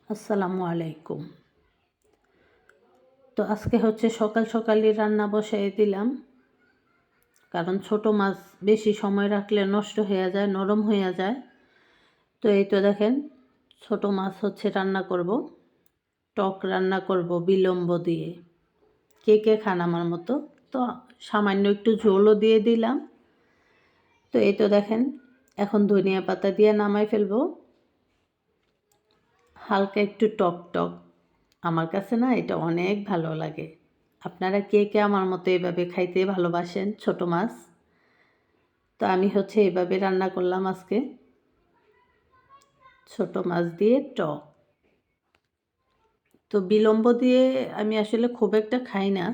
আসসালামু আলাইকুম। তো আজকে হচ্ছে সকাল সকালই রান্না বসাই দিলাম, কারণ ছোট মাছ বেশি সময় রাখলে নষ্ট হয়ে যায়, নরম হয়ে যায়। তো এই তো দেখেন, ছোট মাছ হচ্ছে রান্না করব, টক রান্না করব বিলম্ব দিয়ে। কে কে খান আমার মতো? তো সামান্য একটু ঝোলও দিয়ে দিলাম। তো এই তো দেখেন, এখন ধনিয়া পাতা দিয়ে নামাই ফেলবো। হালকা একটু টক টক, আমার কাছে না এটা অনেক ভালো লাগে। আপনারা কে কে আমার মতো এভাবে খাইতে ভালোবাসেন ছোট মাছ? তো আমি হচ্ছে এভাবে রান্না করলাম আজকে, ছোট মাছ দিয়ে টক। তো বিলম্ব দিয়ে আমি আসলে খুব একটা খাই না।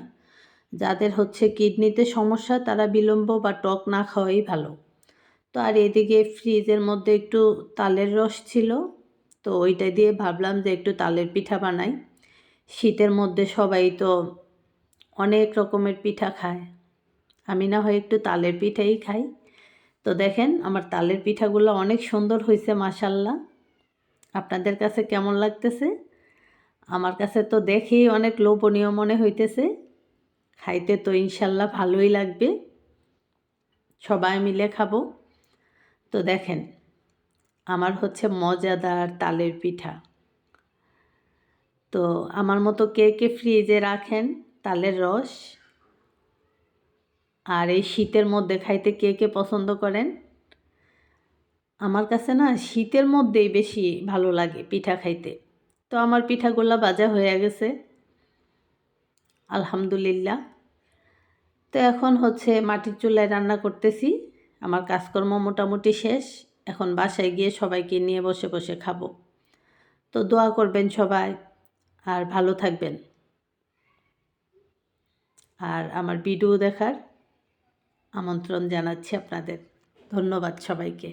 যাদের হচ্ছে কিডনিতে সমস্যা তারা বিলম্ব বা টক না খাওয়াই ভালো। তো আর এদিকে ফ্রিজের মধ্যে একটু তালের রস ছিল, তো ওইটা দিয়ে ভাবলাম যে একটু তালের পিঠা বানাই। শীতের মধ্যে সবাই তো অনেক রকমের পিঠা খায়, আমি না হয় একটু তালের পিঠাই খাই। তো দেখেন আমার তালের পিঠাগুলো অনেক সুন্দর হয়েছে মাশাল্লাহ। আপনাদের কাছে কেমন লাগতেছে? আমার কাছে তো দেখেই অনেক লোভনীয় মনে হইতেছে, খাইতে তো ইনশাল্লাহ ভালোই লাগবে, সবাই মিলে খাবো। তো দেখেন আমার হচ্ছে মজাদার তালের পিঠা। তো আমার মতো কে কে ফ্রিজে রাখেন তালের রস, আর এই শীতের মধ্যে খাইতে কে কে পছন্দ করেন? আমার কাছে না শীতের মধ্যেই বেশি ভালো লাগে পিঠা খাইতে। তো আমার পিঠাগুলা ভাজা হয়ে গেছে আলহামদুলিল্লাহ। তো এখন হচ্ছে মাটির চুলায় রান্না করতেছি, আমার কাজকর্ম মোটামুটি শেষ। এখন বাসায় গিয়ে সবাইকে নিয়ে বসে বসে খাবো। তো দোয়া করবেন সবাই, আর ভালো থাকবেন। আর আমার ভিডিও দেখার আমন্ত্রণ জানাচ্ছি আপনাদের। ধন্যবাদ সবাইকে।